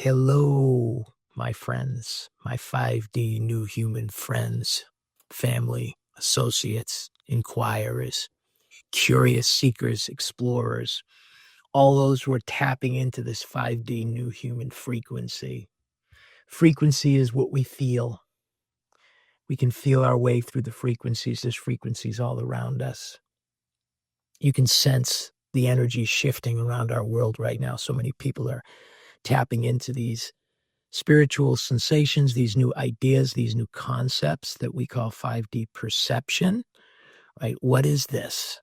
Hello, my friends, my 5D new human friends, family, associates, inquirers, curious seekers, explorers, all those who are tapping into this 5D new human frequency. Frequency is what we feel. We can feel our way through the frequencies. There's frequencies all around us. You can sense the energy shifting around our world right now. So many people are tapping into these spiritual sensations, these new ideas, these new concepts that we call 5D perception, right? What is this?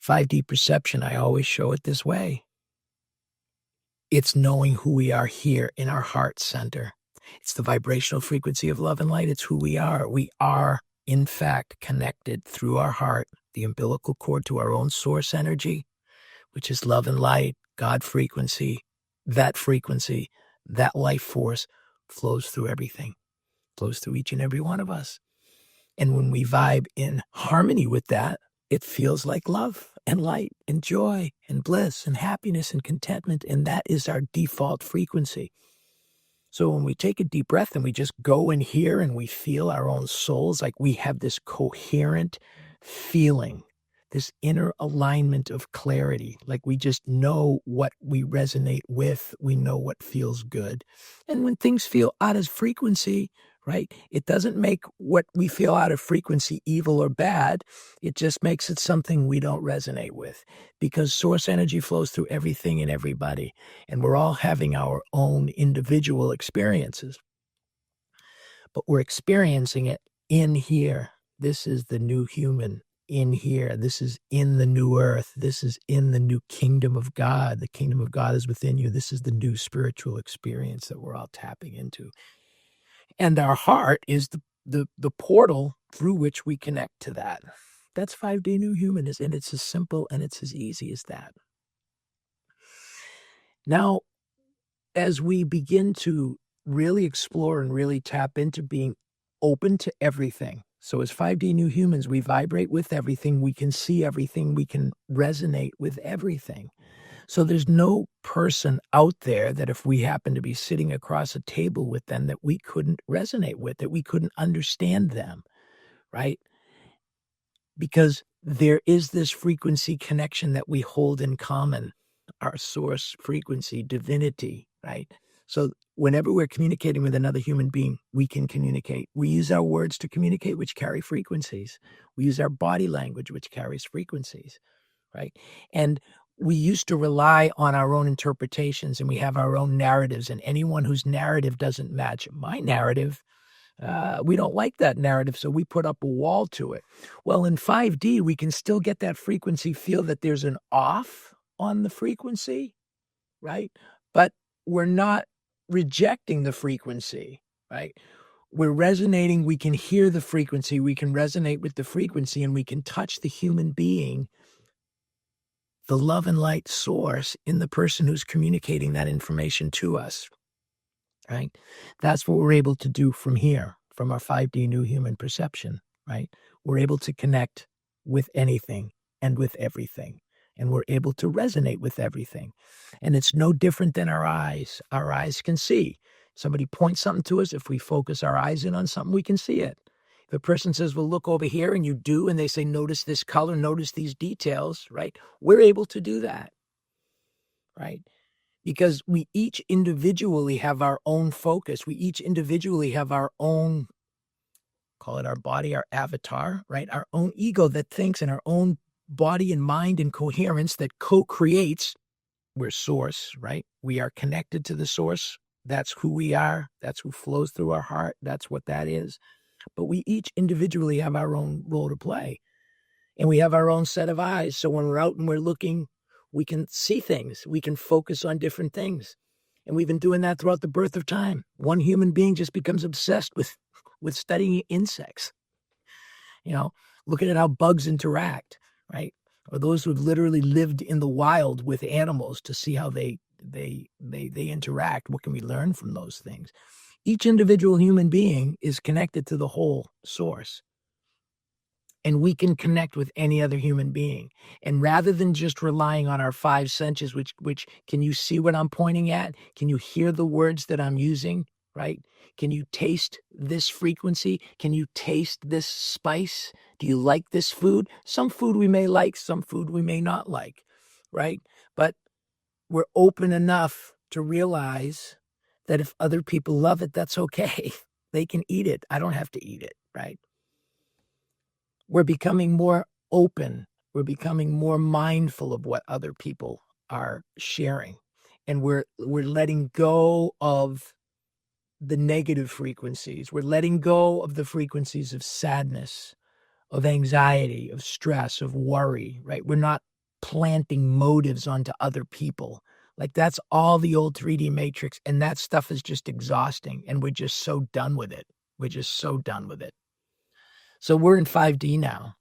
5D perception, I always show it this way. It's knowing who we are here in our heart center. It's the vibrational frequency of love and light. It's who we are. We are, in fact, connected through our heart, the umbilical cord, to our own source energy, which is love and light, God frequency. That life force flows through everything, flows through each and every one of us. And when we vibe in harmony with that, it feels like love and light and joy and bliss and happiness and contentment. And that is our default frequency. So when we take a deep breath and we just go in here and we feel our own souls, like we have this coherent feeling, this inner alignment of clarity, like we just know what we resonate with, we know what feels good. And when things feel out of frequency, right, it doesn't make what we feel out of frequency evil or bad. It just makes it something we don't resonate with, because source energy flows through everything and everybody, and we're all having our own individual experiences. But we're experiencing it in here. This is the new human. In here. This is in the new earth. This is in the new kingdom of God. The kingdom of God is within you. This is the new spiritual experience that we're all tapping into. And our heart is the portal through which we connect to that. That's 5D new human, and it's as simple and it's as easy as that. Now, as we begin to really explore and really tap into being open to everything, so as 5D new humans, we vibrate with everything, we can see everything, we can resonate with everything. So there's no person out there that if we happen to be sitting across a table with them that we couldn't resonate with, that we couldn't understand them, right? Because there is this frequency connection that we hold in common, our source frequency, divinity, right? So whenever we're communicating with another human being, we can communicate. We use our words to communicate, which carry frequencies. We use our body language, which carries frequencies, right? And we used to rely on our own interpretations, and we have our own narratives, and anyone whose narrative doesn't match my narrative, we don't like that narrative, so we put up a wall to it. Well, in 5D, we can still get that frequency, feel that there's an off on the frequency, right? But we're not rejecting the frequency, right? We're resonating. We can hear the frequency. We can resonate with the frequency, and we can touch the human being, the love and light source in the person who's communicating that information to us, right? That's what we're able to do from here, from our 5D new human perception, right? We're able to connect with anything and with everything, and we're able to resonate with everything. And it's no different than our eyes. Our eyes can see. Somebody points something to us. If we focus our eyes in on something, we can see it. If a person says, well, look over here, and you do, and they say, notice this color, notice these details, right? We're able to do that, right? Because we each individually have our own focus. We each individually have our own, call it our body, our avatar, right? Our own ego that thinks, and our own body and mind and coherence that co-creates. We're source, right? We are connected to the source. That's who we are. That's who flows through our heart. That's what that is. But we each individually have our own role to play. And we have our own set of eyes. So when we're out and we're looking, we can see things. We can focus on different things. And we've been doing that throughout the birth of time. One human being just becomes obsessed with studying insects. You know, looking at how bugs interact, right? Or those who have literally lived in the wild with animals to see how they interact. What can we learn from those things? Each individual human being is connected to the whole source. and we can connect with any other human being. And rather than just relying on our five senses, which can you see what I'm pointing at? Can you hear the words that I'm using, right? Can you taste this frequency? Can you taste this spice? Do you like this food? Some food we may like, some food we may not like, right? But we're open enough to realize that if other people love it, that's okay. They can eat it. I don't have to eat it, right? We're becoming more open. We're becoming more mindful of what other people are sharing. And we're letting go of the negative frequencies. We're letting go of the frequencies of sadness, of anxiety, of stress, of worry, right? We're not planting motives onto other people. Like that's all the old 3D matrix. And that stuff is just exhausting. And we're just so done with it. We're just so done with it. So we're in 5D now.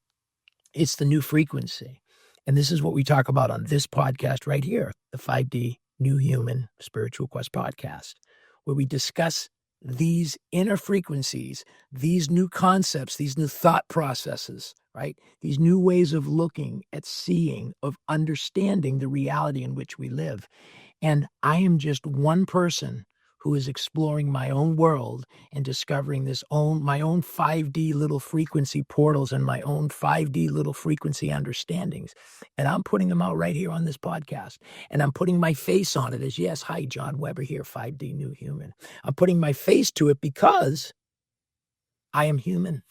It's the new frequency. And this is what we talk about on this podcast right here, the 5D New Human Spiritual Quest podcast, where we discuss these inner frequencies, these new concepts, these new thought processes, right? These new ways of looking at seeing, of understanding the reality in which we live. And I am just one person who is exploring my own world and discovering my own 5D little frequency portals and my own 5D little frequency understandings. And I'm putting them out right here on this podcast. And I'm putting my face on it as, yes, hi, John Weber here, 5D New Human. I'm putting my face to it because I am human.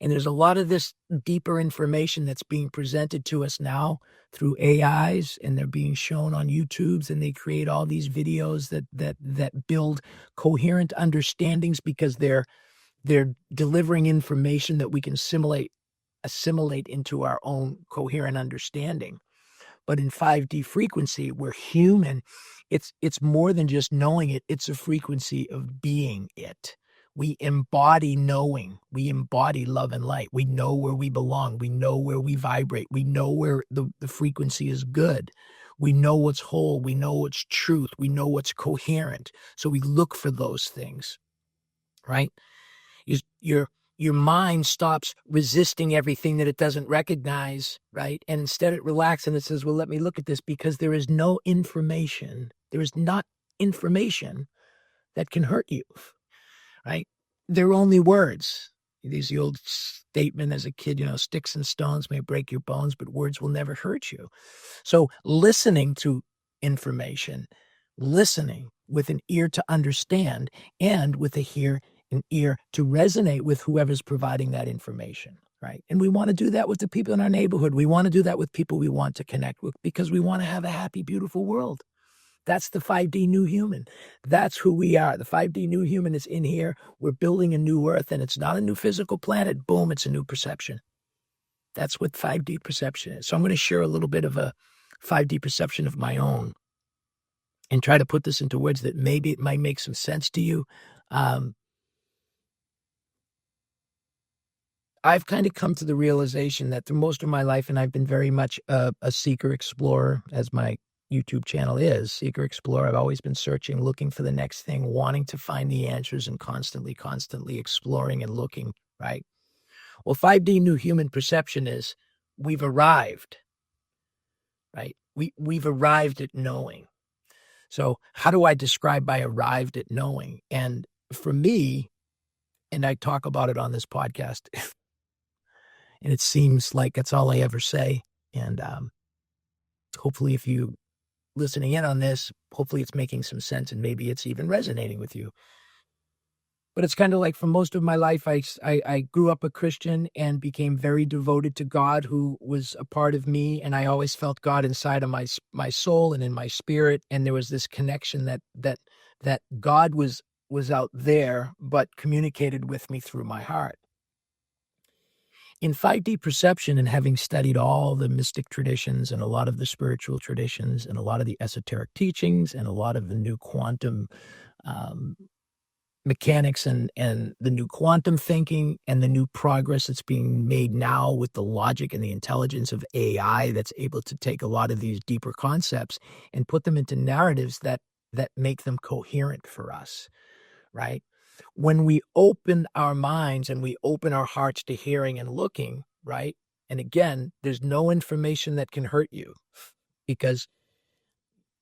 And there's a lot of this deeper information that's being presented to us now through AIs, and they're being shown on YouTubes, and they create all these videos that build coherent understandings because they're delivering information that we can assimilate into our own coherent understanding. But in 5D frequency, we're human. It's more than just knowing it. It's a frequency of being it. We embody knowing. We embody love and light. We know where we belong. We know where we vibrate. We know where the frequency is good. We know what's whole. We know what's truth. We know what's coherent. So we look for those things, right? Your mind stops resisting everything that it doesn't recognize, right? And instead it relaxes and it says, well, let me look at this, because there is no information. There is not information that can hurt you, right? They're only words. There's the old statement as a kid, sticks and stones may break your bones, but words will never hurt you. So listening to information, listening with an ear to understand and with an ear to resonate with whoever's providing that information, right? And we want to do that with the people in our neighborhood. We want to do that with people we want to connect with because we want to have a happy, beautiful world. That's the 5D New Human. That's who we are. The 5D New Human is in here. We're building a new earth, and it's not a new physical planet. Boom, it's a new perception. That's what 5D perception is. So I'm going to share a little bit of a 5D perception of my own and try to put this into words that maybe it might make some sense to you. I've kind of come to the realization that through most of my life, and I've been very much a seeker explorer, as my YouTube channel is, Seeker Explorer. I've always been searching, looking for the next thing, wanting to find the answers and constantly exploring and looking, right? Well, 5D New Human Perception is we've arrived, right? We've arrived at knowing. So how do I describe by arrived at knowing? And for me, and I talk about it on this podcast, and it seems like that's all I ever say. And hopefully if you listening in on this, hopefully it's making some sense and maybe it's even resonating with you. But it's kind of like for most of my life, I grew up a Christian and became very devoted to God, who was a part of me. And I always felt God inside of my soul and in my spirit. And there was this connection that God was out there, but communicated with me through my heart. In 5D perception, and having studied all the mystic traditions and a lot of the spiritual traditions and a lot of the esoteric teachings and a lot of the new quantum mechanics and the new quantum thinking and the new progress that's being made now with the logic and the intelligence of AI that's able to take a lot of these deeper concepts and put them into narratives that make them coherent for us, right? When we open our minds and we open our hearts to hearing and looking, right? And again, there's no information that can hurt you because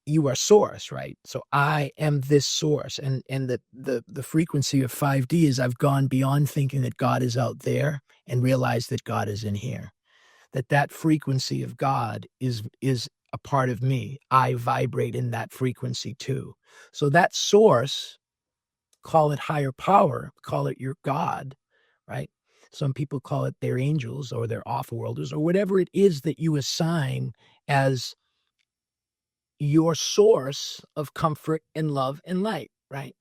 you are source, right? So I am this source. And the frequency of 5D is I've gone beyond thinking that God is out there and realized that God is in here. That frequency of God is a part of me. I vibrate in that frequency too. So that source, call it higher power, call it your God, right? Some people call it their angels or their off-worlders or whatever it is that you assign as your source of comfort and love and light, right?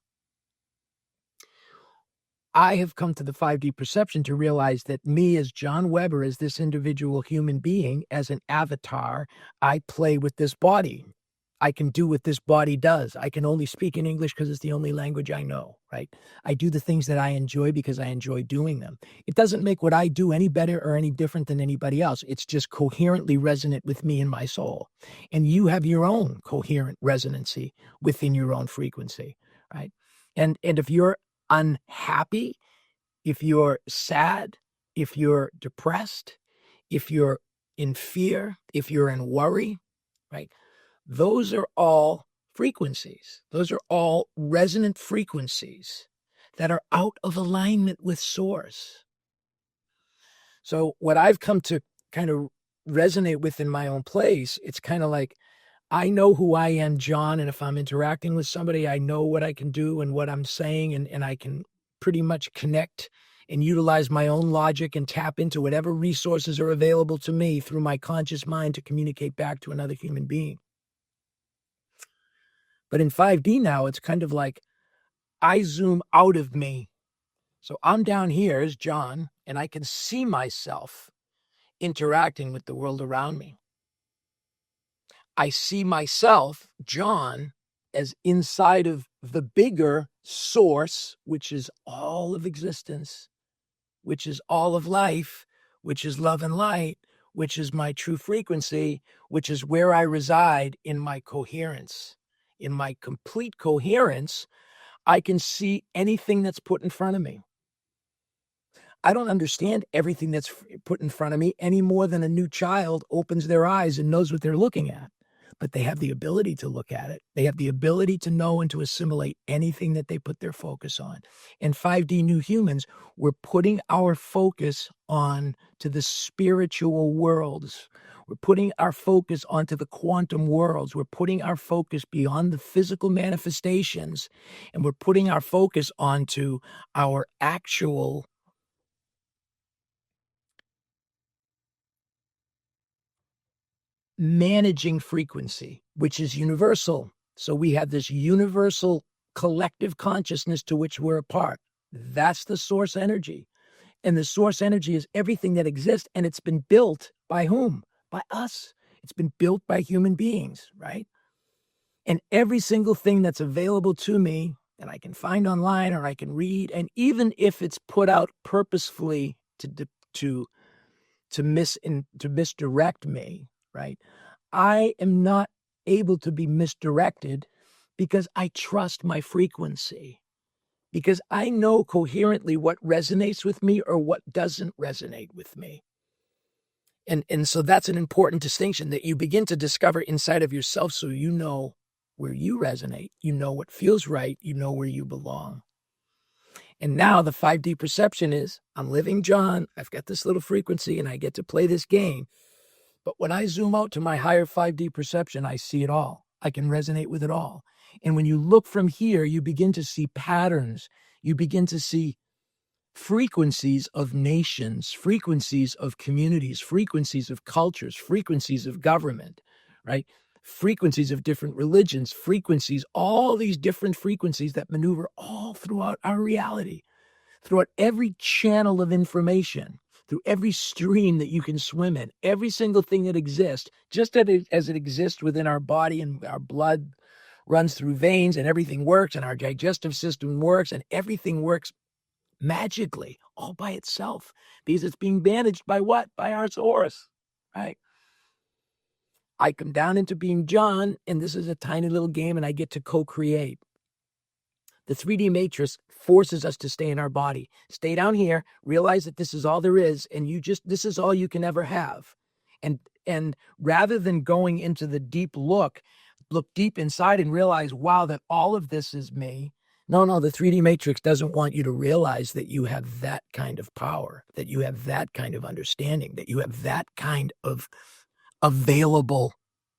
I have come to the 5D perception to realize that me as John Weber, as this individual human being, as an avatar, I play with this body. I can do what this body does. I can only speak in English because it's the only language I know, right? I do the things that I enjoy because I enjoy doing them. It doesn't make what I do any better or any different than anybody else. It's just coherently resonant with me and my soul. And you have your own coherent resonancy within your own frequency, right? And if you're unhappy, if you're sad, if you're depressed, if you're in fear, if you're in worry, right? Those are all frequencies. Those are all resonant frequencies that are out of alignment with source. So what I've come to kind of resonate with in my own place, it's kind of like, I know who I am, John, and if I'm interacting with somebody, I know what I can do and what I'm saying, and I can pretty much connect and utilize my own logic and tap into whatever resources are available to me through my conscious mind to communicate back to another human being. But in 5D now, it's kind of like I zoom out of me. So I'm down here as John, and I can see myself interacting with the world around me. I see myself, John, as inside of the bigger source, which is all of existence, which is all of life, which is love and light, which is my true frequency, which is where I reside in my coherence. In my complete coherence, I can see anything that's put in front of me. I don't understand everything that's put in front of me any more than a new child opens their eyes and knows what they're looking at. But they have the ability to look at it. They have the ability to know and to assimilate anything that they put their focus on. And 5D New Humans, we're putting our focus on to the spiritual worlds. We're putting our focus onto the quantum worlds. We're putting our focus beyond the physical manifestations, and we're putting our focus onto our actual managing frequency, which is universal. So we have this universal collective consciousness to which we're a part. That's the source energy. And the source energy is everything that exists, and it's been built by whom? By us. It's been built by human beings, right? And every single thing that's available to me that I can find online or I can read, and even if it's put out purposefully to misdirect me, right? I am not able to be misdirected because I trust my frequency, because I know coherently what resonates with me or what doesn't resonate with me. And so that's an important distinction that you begin to discover inside of yourself, so you know where you resonate, you know what feels right, you know where you belong. And now the 5D perception is, I'm living John, I've got this little frequency and I get to play this game. But when I zoom out to my higher 5D perception, I see it all. I can resonate with it all. And when you look from here, you begin to see patterns. You begin to see frequencies of nations, frequencies of communities, frequencies of cultures, frequencies of government, right? Frequencies of different religions, frequencies, all these different frequencies that maneuver all throughout our reality, throughout every channel of information, through every stream that you can swim in, every single thing that exists, just as it exists within our body, and our blood runs through veins and everything works and our digestive system works and everything works magically all by itself because it's being managed by what? By our source, right? I come down into being John, and this is a tiny little game, and I get to co-create. The 3D matrix forces us to stay in our body. Stay down here, realize that this is all there is, and this is all you can ever have. And rather than going into the deep look deep inside and realize, wow, that all of this is me. No, the 3D matrix doesn't want you to realize that you have that kind of power, that you have that kind of understanding, that you have that kind of available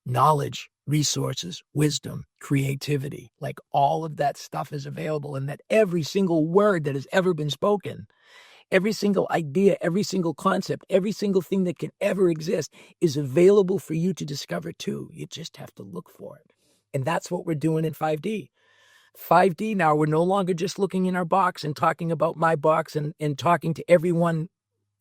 knowledge, resources, wisdom, creativity. Like all of that stuff is available, and that every single word that has ever been spoken, every single idea, every single concept, every single thing that can ever exist is available for you to discover too. You just have to look for it. And that's what we're doing in 5D. 5D now, we're no longer just looking in our box and talking about my box and talking to everyone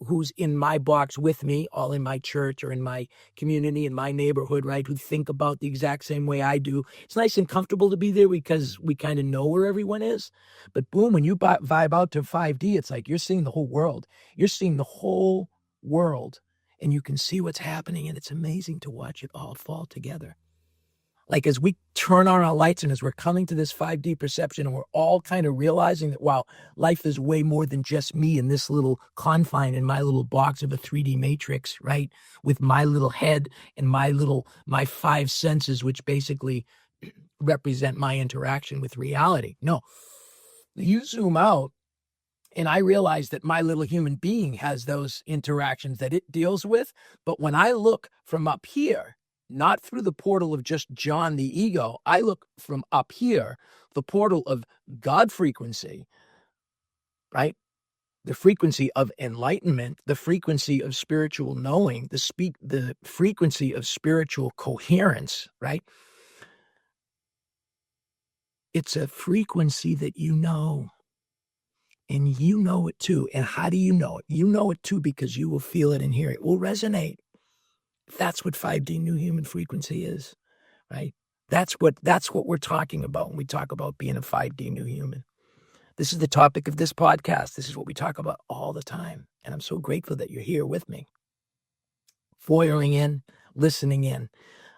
who's in my box with me, all in my church or in my community, in my neighborhood, right, who think about the exact same way I do. It's nice and comfortable to be there because we kind of know where everyone is. But boom, when you vibe out to 5D, it's like you're seeing the whole world. You're seeing the whole world, and you can see what's happening, and it's amazing to watch it all fall together. Like as we turn on our lights and as we're coming to this 5D perception and we're all kind of realizing that, wow, life is way more than just me in this little confine in my little box of a 3D matrix, right? With my little head and my 5 senses, which basically represent my interaction with reality. No, you zoom out and I realize that my little human being has those interactions that it deals with. But when I look from up here, not through the portal of just John the ego, I look from up here, the portal of God frequency, right? The frequency of enlightenment, the frequency of spiritual knowing, the frequency of spiritual coherence, right? It's a frequency that you know, and you know it too. And how do you know it? You know it too because you will feel it and hear it. It will resonate. That's what 5D new human frequency is, right? That's what we're talking about when we talk about being a 5D new human. This is the topic of this podcast. This is what we talk about all the time. And I'm so grateful that you're here with me, foyering in, listening in.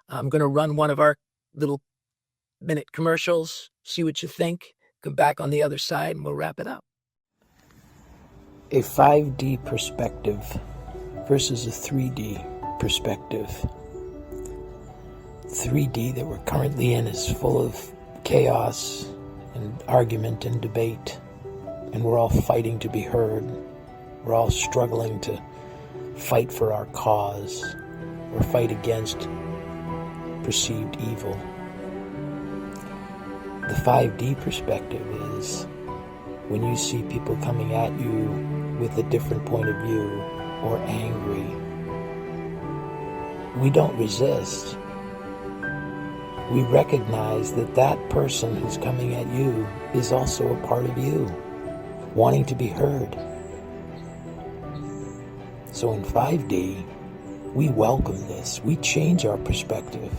I'm going to run one of our little minute commercials, see what you think, come back on the other side, and we'll wrap it up. A 5D perspective versus a 3D perspective. 3D that we're currently in is full of chaos and argument and debate, and we're all fighting to be heard. We're all struggling to fight for our cause or fight against perceived evil. The 5D perspective is when you see people coming at you with a different point of view or angry. We don't resist. We recognize that that person who's coming at you is also a part of you, wanting to be heard. So in 5D, we welcome this. We change our perspective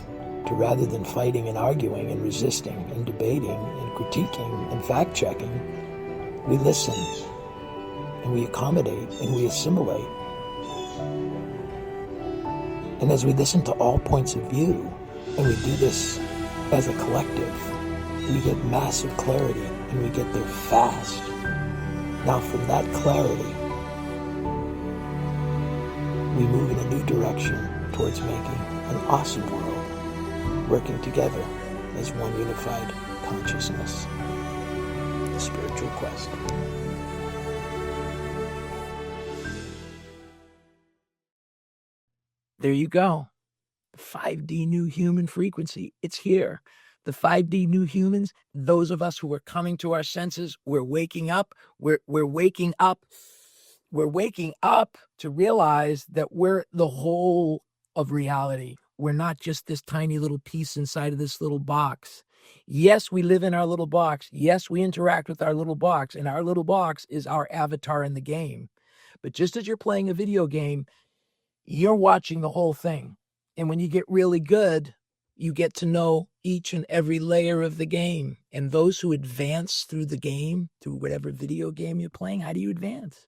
to, rather than fighting and arguing and resisting and debating and critiquing and fact-checking, we listen and we accommodate and we assimilate. And as we listen to all points of view, and we do this as a collective, we get massive clarity, and we get there fast. Now from that clarity, we move in a new direction towards making an awesome world, working together as one unified consciousness. The spiritual quest. There you go. The 5D new human frequency. It's here. The 5D new humans, those of us who are coming to our senses, we're waking up. We're waking up. We're waking up to realize that we're the whole of reality. We're not just this tiny little piece inside of this little box. Yes, we live in our little box. Yes, we interact with our little box, and our little box is our avatar in the game. But just as you're playing a video game, you're watching the whole thing. And when you get really good, you get to know each and every layer of the game. And those who advance through the game, through whatever video game you're playing, how do you advance?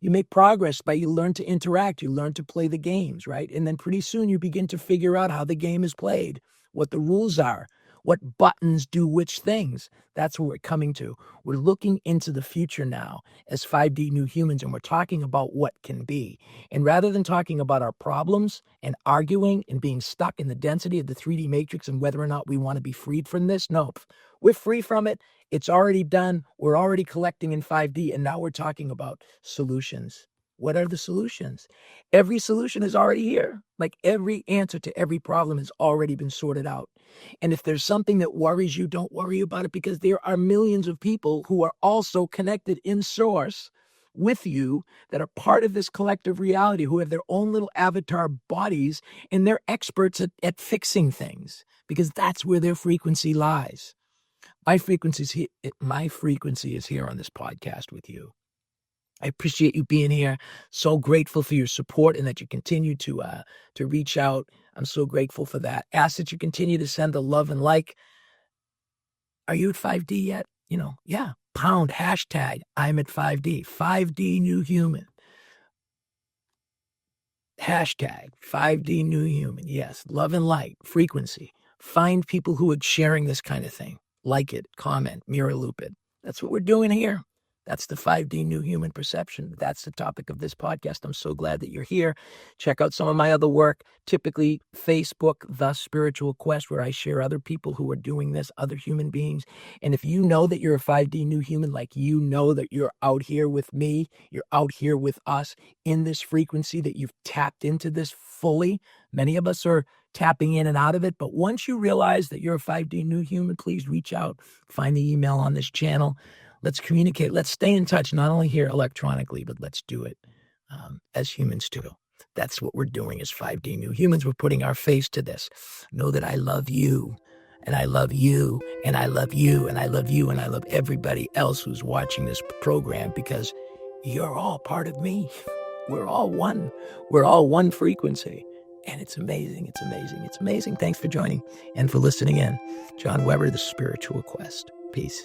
You make progress by you learn to interact, you learn to play the games, right? And then pretty soon you begin to figure out how the game is played, what the rules are, what buttons do which things. That's what we're coming to. We're looking into the future now as 5D new humans, and we're talking about what can be. And rather than talking about our problems and arguing and being stuck in the density of the 3D matrix and whether or not we want to be freed from this, no, we're free from it. It's already done. We're already collecting in 5D, and now we're talking about solutions. What are the solutions? Every solution is already here. Like every answer to every problem has already been sorted out. And if there's something that worries you, don't worry about it, because there are millions of people who are also connected in source with you that are part of this collective reality, who have their own little avatar bodies, and they're experts at fixing things because that's where their frequency lies. My frequency is here on this podcast with you. I appreciate you being here. So grateful for your support and that you continue to reach out. I'm so grateful for that. Ask that you continue to send the love and like. Are you at 5D yet? Yeah. Pound hashtag I'm at 5D. 5D new human. Hashtag 5D new human. Yes. Love and light. Frequency. Find people who are sharing this kind of thing. Like it, comment, mirror loop it. That's what we're doing here. That's the 5D new human perception. That's the topic of this podcast. I'm so glad that you're here. Check out some of my other work, typically Facebook, The Spiritual Quest, where I share other people who are doing this, other human beings. And if you know that you're a 5D new human, like you know that you're out here with me, you're out here with us in this frequency, that you've tapped into this fully. Many of us are tapping in and out of it. But once you realize that you're a 5D new human, please reach out, find the email on this channel. Let's communicate. Let's stay in touch, not only here electronically, but let's do it as humans too. That's what we're doing as 5D new humans. We're putting our face to this. Know that I love you, and I love you, and I love you, and I love you, and I love everybody else who's watching this program, because you're all part of me. We're all one. We're all one frequency. And it's amazing. It's amazing. It's amazing. Thanks for joining and for listening in. John Weber, The Spiritual Quest. Peace.